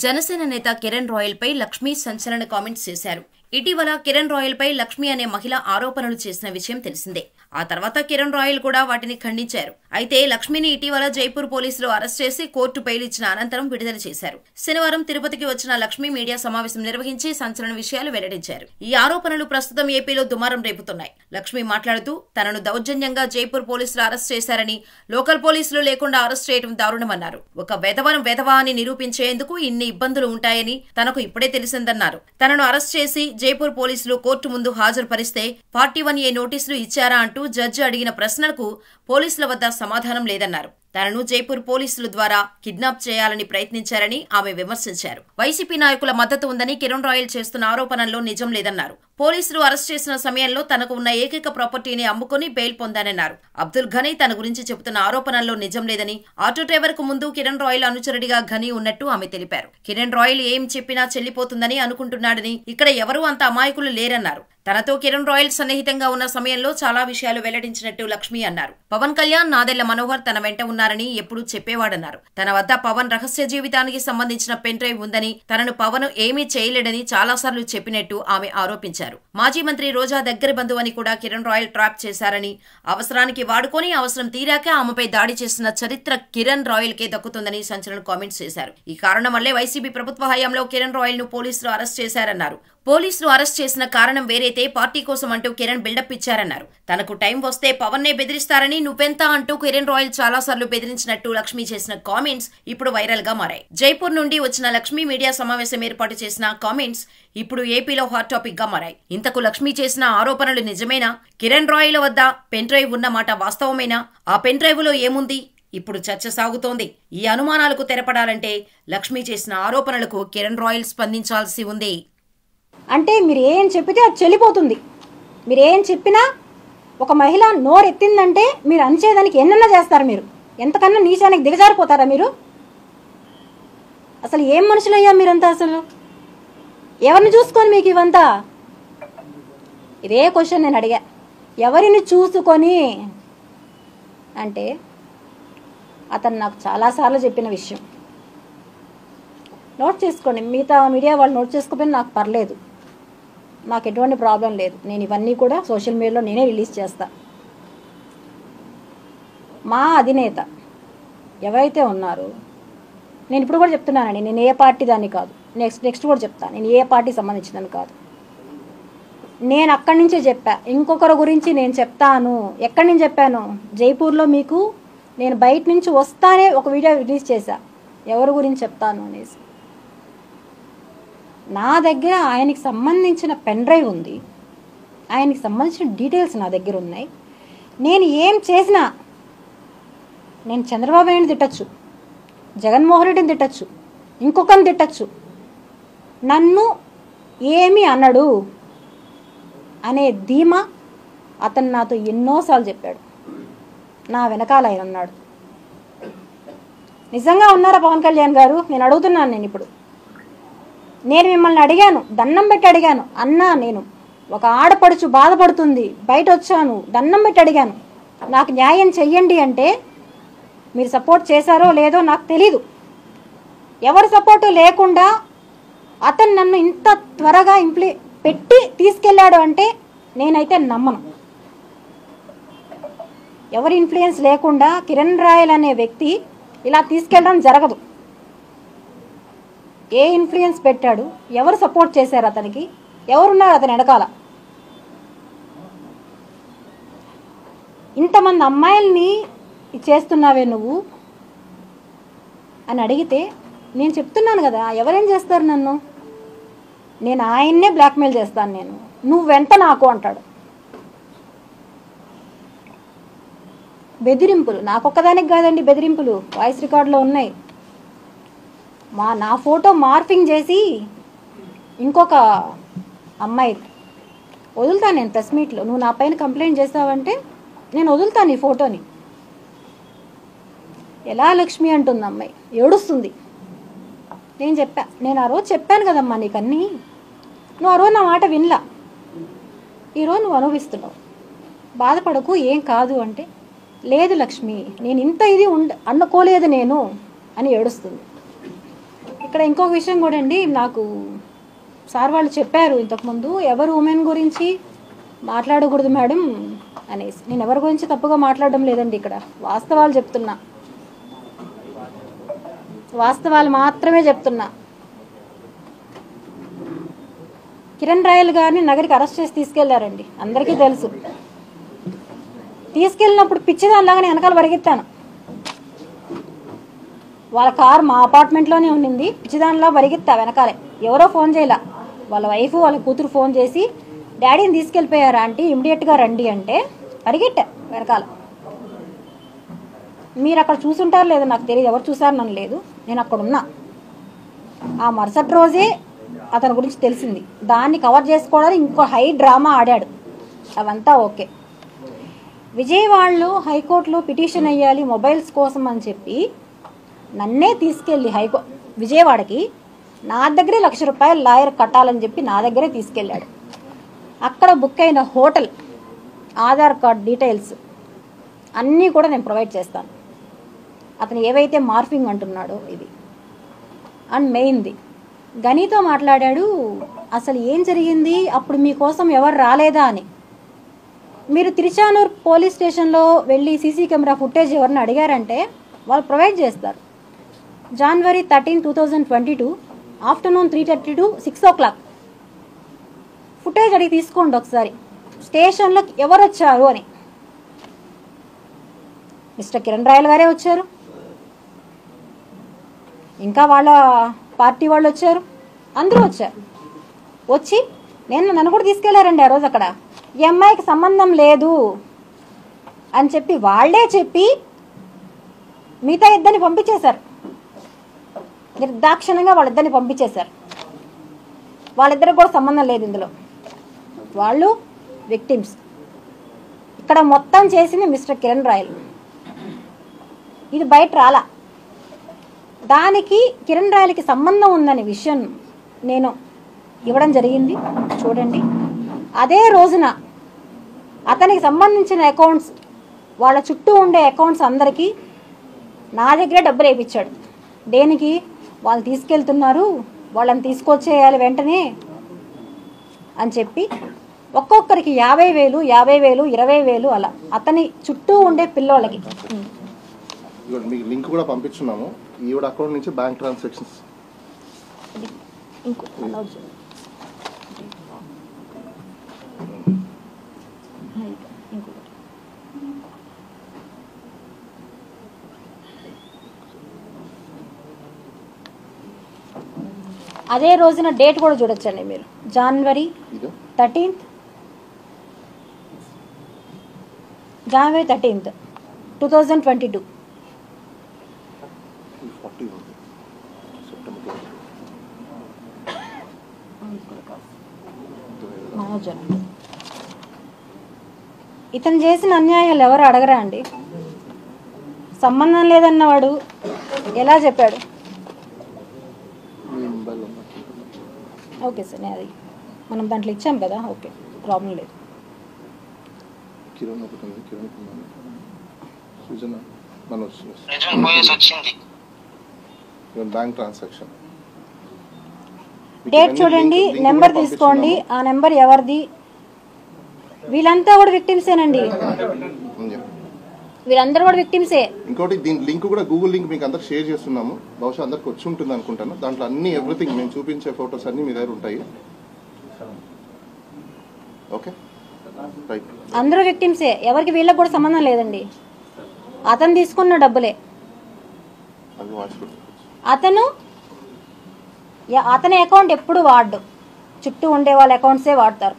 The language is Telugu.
జనసేన నేత కిరణ్ రాయల్ పై లక్ష్మి సంచలన కామెంట్స్ చేశారు. ఇటీవల కిరణ్ రాయల్ పై లక్ష్మి అనే మహిళ ఆరోపణలు చేసిన విషయం తెలిసిందే. ఆ తర్వాత కిరణ్ రాయల్ కూడా వాటిని ఖండించారు. అయితే లక్ష్మిని ఇటీవల జైపూర్ పోలీసులు అరెస్ట్ చేసి కోర్టు బెయిల్ ఇచ్చిన అనంతరం విడుదల చేశారు. శనివారం తిరుపతికి వచ్చిన లక్ష్మి మీడియా సమావేశం నిర్వహించి సంచలన విషయాలు వెల్లడించారు. ఈ ఆరోపణలు ప్రస్తుతం ఏపీలో దుమారం రేపుతున్నాయి. లక్ష్మి మాట్లాడుతూ తనను దౌర్జన్యంగా జైపూర్ పోలీసులు అరెస్ట్ చేశారని, లోకల్ పోలీసులు లేకుండా అరెస్ట్ చేయడం దారుణమన్నారు. ఒక వెధవా అని నిరూపించేందుకు ఇన్ని ఇబ్బందులు ఉంటాయని తనకు ఇప్పుడే తెలిసిందన్నారు. తనను అరెస్ట్ చేసి జైపూర్ పోలీసులు కోర్టు ముందు హాజరుపరిస్తే 41A నోటీసులు ఇచ్చారా అంటూ జడ్జి అడిగిన ప్రశ్నలకు పోలీసుల వద్ద సమాధానం లేదన్నారు. తనను జైపూర్ పోలీసుల ద్వారా కిడ్నాప్ చేయాలని ప్రయత్నించారని ఆమె విమర్శించారు. వైసీపీ నాయకుల మద్దతు ఉందని కిరణ్ రాయల్ చేస్తున్న ఆరోపణల్లో నిజం లేదన్నారు. పోలీసులు అరెస్ట్ చేసిన సమయంలో తనకు ఉన్న ఏకైక ప్రాపర్టీని అమ్ముకుని బెయిల్ పొందానన్నారు. అబ్దుల్ ఘనీ తన గురించి చెబుతున్న ఆరోపణల్లో నిజం లేదని, ఆటో డ్రైవర్ కు ముందు కిరణ్ రాయల్ అనుచరుడిగా ఘనీ ఉన్నట్టు ఆమె తెలిపారు. కిరణ్ రాయల్ ఏం చెప్పినా చెల్లిపోతుందని అనుకుంటున్నాడని, ఇక్కడ ఎవరూ అంత అమాయకులు లేరన్నారు. తనతో కిరణ్ రాయల్ సన్నిహితంగా ఉన్న సమయంలో చాలా విషయాలు వెల్లడించినట్టు లక్ష్మి అన్నారు. పవన్ కళ్యాణ్, నాదెళ్ల మనోహర్ తన వెంట ఉన్నారని ఎప్పుడూ చెప్పేవాడన్నారు. తన వద్ద పవన్ రహస్య జీవితానికి సంబంధించిన పెన్ డ్రైవ్ ఉందని, తనను పవన్ ఏమీ చేయలేడని చాలాసార్లు చెప్పినట్టు ఆమె ఆరోపించారు. మాజీ మంత్రి రోజా దగ్గర బంధువు అని కూడా కిరణ్ రాయల్ ట్రాప్ చేశారని, అవసరానికి వాడుకొని అవసరం తీరాక ఆమెపై దాడి చేసిన చరిత్ర కిరణ్ రాయల్ కే దక్కుతుందని సంచలన కామెంట్స్ చేశారు. ఈ కారణం వల్లే వైసీపీ ప్రభుత్వ హయాంలో కిరణ్ రాయల్ ను పోలీసులు అరెస్ట్ చేశారన్నారు. పోలీసులు అరెస్ట్ చేసిన కారణం వేరైతే పార్టీ కోసం అంటూ కిరణ్ బిల్డప్ ఇచ్చారన్నారు. తనకు టైం వస్తే పవన్ నే బెదిరిస్తారని, నువ్వెంత అంటూ కిరణ్ రాయల్ చాలాసార్లు బెదిరించినట్టు లక్ష్మి చేసిన కామెంట్స్ ఇప్పుడు వైరల్ గా మారాయి. జైపూర్ నుండి వచ్చిన లక్ష్మి మీడియా సమావేశం ఏర్పాటు చేసిన కామెంట్స్ ఇప్పుడు ఏపీలో హాట్ టాపిక్ గా మారాయి. ఇంతకు లక్ష్మి చేసిన ఆరోపణలు నిజమేనా? కిరణ్ రాయల్ వద్ద పెన్ డ్రైవ్ ఉన్న మాట వాస్తవమేనా? ఆ పెన్ డ్రైవ్ లో ఏముంది? ఇప్పుడు చర్చ సాగుతోంది. ఈ అనుమానాలకు తెరపడాలంటే లక్ష్మి చేసిన ఆరోపణలకు కిరణ్ రాయల్ స్పందించాల్సి ఉంది. అంటే మీరు ఏం చెప్పితే అది చెల్లిపోతుంది. మీరు ఏం చెప్పినా ఒక మహిళ నోరెత్తిందంటే మీరు అంచేదానికి ఎన్నన్నా చేస్తారు. మీరు ఎంతకన్నా నీచానికి దిగజారిపోతారా? మీరు అసలు ఏం మనుషులయ్యా మీరంతా? అసలు ఎవరిని చూసుకొని మీకు ఇవంతా? ఇదే క్వశ్చన్ నేను అడిగా. ఎవరిని చూసుకొని అంటే అతను నాకు చాలాసార్లు చెప్పిన విషయం. నోట్ చేసుకోండి. మిగతా మీడియా వాళ్ళు నోట్ చేసుకోకపోయినా నాకు పర్లేదు, నాకు ఎటువంటి ప్రాబ్లం లేదు. నేను ఇవన్నీ కూడా సోషల్ మీడియాలో నేనే రిలీజ్ చేస్తా. మా అధినేత ఎవరైతే ఉన్నారో, నేను ఇప్పుడు కూడా చెప్తున్నానండి, నేను ఏ పార్టీ దాన్ని కాదు, నెక్స్ట్ కూడా చెప్తాను, నేను ఏ పార్టీ సంబంధించిందని కాదు. నేను అక్కడి నుంచే చెప్పా. ఇంకొకరి గురించి నేను చెప్తాను. ఎక్కడి నుంచి చెప్పాను? జైపూర్లో మీకు నేను బయట నుంచి వస్తానే ఒక వీడియో రిలీజ్ చేశా, ఎవరి గురించి చెప్తాను అనేసి. నా దగ్గర ఆయనకి సంబంధించిన పెన్ డ్రైవ్ ఉంది, ఆయనకి సంబంధించిన డీటెయిల్స్ నా దగ్గర ఉన్నాయి. నేను ఏం చేసినా, నేను చంద్రబాబు నాయుడిని తిట్టచ్చు, జగన్మోహన్ రెడ్డిని తిట్టచ్చు, ఇంకొకరిని తిట్టచ్చు, నన్ను ఏమీ అన్నాడు అనే ధీమా అతను నాతో ఎన్నోసార్లు చెప్పాడు. నా వెనకాల ఆయన ఉన్నాడు. నిజంగా ఉన్నారా పవన్ కళ్యాణ్ గారు? నేను అడుగుతున్నాను. నేను మిమ్మల్ని అడిగాను, దండం పెట్టి అడిగాను. అన్నా, నేను ఒక ఆడపడుచు బాధపడుతుంది, బయట వచ్చాను, దండం పెట్టి అడిగాను, నాకు న్యాయం చెయ్యండి అంటే మీరు సపోర్ట్ చేశారో లేదో నాకు తెలీదు. ఎవరి సపోర్టు లేకుండా అతను నన్ను ఇంత త్వరగా పెట్టి తీసుకెళ్ళాడు అంటే నేనైతే నమ్మను. ఎవరి ఇన్ఫ్లుయెన్స్ లేకుండా కిరణ్ రాయల్ అనే వ్యక్తి ఇలా తీసుకెళ్ళడం జరగదు. ఏ ఇన్ఫ్లుయెన్స్ పెట్టాడు? ఎవరు సపోర్ట్ చేశారు అతనికి? ఎవరున్నారు అతని వెనకాల? ఇంతమంది అమ్మాయిల్ని చేస్తున్నావే నువ్వు అని అడిగితే నేను చెప్తున్నాను కదా, ఎవరేం చేస్తారు నన్ను? నేను ఆయన్నే బ్లాక్మెయిల్ చేస్తాను. నువ్వెంత నాకు అంటాడు. బెదిరింపులు నాకొక్కదానికి కాదండి, బెదిరింపులు వాయిస్ రికార్డులో ఉన్నాయి. నా ఫోటో మార్ఫింగ్ చేసి ఇంకొక అమ్మాయి వదులుతాను నేను ప్రెస్ మీట్లో. నువ్వు నా పైన కంప్లైంట్ చేస్తావంటే నేను వదులుతాను ఈ ఫోటోని. ఎలా లక్ష్మి అంటుంది అమ్మాయి, ఏడుస్తుంది. నేను చెప్పా, నేను ఆ రోజు చెప్పాను కదమ్మా నీకన్నీ, నువ్వు ఆ రోజు నా మాట వినలా, ఈరోజు నువ్వు అనుభవిస్తున్నావు, బాధపడకు, ఏం కాదు అంటే, లేదు లక్ష్మి నేను ఇంత ఇది అనుకోలేదు నేను అని ఏడుస్తుంది. ఇక్కడ ఇక్కడ ఇంకొక విషయం కూడా అండి, నాకు సార్ వాళ్ళు చెప్పారు ఇంతకుముందు, ఎవరు ఉమెన్ గురించి మాట్లాడకూడదు మేడం అనేసి. నేను ఎవరి గురించి తప్పుగా మాట్లాడడం లేదండి, ఇక్కడ వాస్తవాలు చెప్తున్నా, వాస్తవాలు మాత్రమే చెప్తున్నా. కిరణ్ రాయల్ గారిని నగరికి అరెస్ట్ చేసి తీసుకెళ్లారండి, అందరికీ తెలుసు. తీసుకెళ్ళినప్పుడు పిచ్చిదానిలాగానే వెనకాల పరిగెత్తాను. వాళ్ళ కారు మా అపార్ట్మెంట్లోనే ఉండింది, పిచ్చిదానిలా పరిగెత్తా వెనకాలే. ఎవరో ఫోన్ చేయలే, వాళ్ళ వైఫ్ వాళ్ళ కూతురు ఫోన్ చేసి డాడీని తీసుకెళ్ళిపోయారా ఆంటీ, ఇమ్మీడియట్గా రండి అంటే పరిగెట్టా వెనకాల. మీరు అక్కడ చూసుంటారు లేదు నాకు తెలియదు, ఎవరు చూసారు నన్ను లేదు, నేను అక్కడ ఉన్నా. ఆ మరుసటి రోజే అతని గురించి తెలిసింది. దాన్ని కవర్ చేసుకోవడానికి ఇంకో హై డ్రామా ఆడాడు. అవంతా ఓకే. విజయవాడలో హైకోర్టులో పిటిషన్ వేయాలి మొబైల్స్ కోసం అని చెప్పి నన్నే తీసుకెళ్ళి విజయవాడకి నా దగ్గరే ₹1,00,000 లాయర్ కట్టాలని చెప్పి నా దగ్గరే తీసుకెళ్ళాడు. అక్కడ బుక్ అయిన హోటల్, ఆధార్ కార్డ్ డీటెయిల్స్ అన్నీ కూడా నేను ప్రొవైడ్ చేస్తాను. అతను ఏవైతే మార్ఫింగ్ అంటున్నాడో ఇది. అండ్ మెయిన్ది గనితో మాట్లాడాడు, అసలు ఏం జరిగింది అప్పుడు మీకోసం ఎవరు రాలేదా అని. మీరు తిరుచానూర్ పోలీస్ స్టేషన్లో వెళ్ళి సీసీ కెమెరా ఫుటేజ్ ఎవరిని అడిగారంటే వాళ్ళు ప్రొవైడ్ చేస్తారు. January 13, 2022 afternoon 3:30 to 6 o'clock footage అడిగి తీసుకోండి ఒకసారి, స్టేషన్లోకి ఎవరు వచ్చారు అని. మిస్టర్ కిరణ్ రాయల్ గారే వచ్చారు, ఇంకా వాళ్ళ పార్టీ వాళ్ళు వచ్చారు, అందరూ వచ్చారు. వచ్చి నన్ను కూడా తీసుకెళ్లారండి ఆ రోజు. అక్కడ ఈ అమ్మాయికి సంబంధం లేదు అని చెప్పి వాళ్ళే చెప్పి మిగతా ఇద్దరిని పంపించేశారు. నిర్దాక్షిణంగా వాళ్ళిద్దరిని పంపించేశారు. వాళ్ళిద్దరికి కూడా సంబంధం లేదు ఇందులో, వాళ్ళు విక్టిమ్స్. ఇక్కడ మొత్తం చేసింది మిస్టర్ కిరణ్ రాయల్. ఇది బయట రాలా. దానికి కిరణ్ రాయల్కి సంబంధం ఉందనే విషయం నేను ఇవ్వడం జరిగింది, చూడండి. అదే రోజున అతనికి సంబంధించిన అకౌంట్స్, వాళ్ళ చుట్టూ ఉండే అకౌంట్స్ అందరికీ నా దగ్గరే డబ్బులు వేయించాడు. దేనికి? వాళ్ళు తీసుకెళ్తున్నారు, వాళ్ళని తీసుకొచ్చేయాలి వెంటనే అని చెప్పి ఒక్కొక్కరికి 50,000, 50,000, 20,000 అలా అతని చుట్టూ ఉండే పిల్లోళ్ళకి. మీకు లింక్ కూడా పంపించున్నాము, ఈవిడ అకౌంట్ నుంచి బ్యాంక్ ట్రాన్సాక్షన్స్. అదే రోజున డేట్ కూడా చూడొచ్చండి మీరు, January 13th, January 13th, 2022. ఇతను చేసిన అన్యాయాలు ఎవరు అడగరా అండి? సంబంధం లేదన్నవాడు ఎలా చెప్పాడు? ఓకే సార్, నేను అది మనం దాంట్లో ఇచ్చాం కదా, ఓకే ప్రాబ్లం లేదు. బ్యాంక్ ట్రాన్సాక్షన్ డేట్ చూడండి, నెంబర్ తీసుకోండి, ఆ నెంబర్ ఎవరిది. వీళ్ళంతా కూడా విక్టిమ్సేనండి, వీళ్ళందరూ కూడా విక్టిమ్సే. ఇంకోటి దీని లింక్ కూడా గూగుల్ లింక్ మీకు అందరికి షేర్ చేస్తున్నాము, బహుశా అందరికి వచ్చి ఉంటుంది అనుకుంటాను. దాంట్లో అన్ని ఎవ్రీథింగ్ మేము చూపించే ఫొటోస్ అన్ని మీ దగ్గర ఉంటాయి. ఓకే రైట్, అందరూ విక్టిమ్సే, ఎవరికి వీళ్ళకి కూడా సంబంధం లేదండి. అతను తీసుకున్న డబ్బులే. అతని అకౌంట్ ఎప్పుడు వాడు, చుట్టూ ఉండే వాళ్ళ అకౌంట్సే వాడతారు.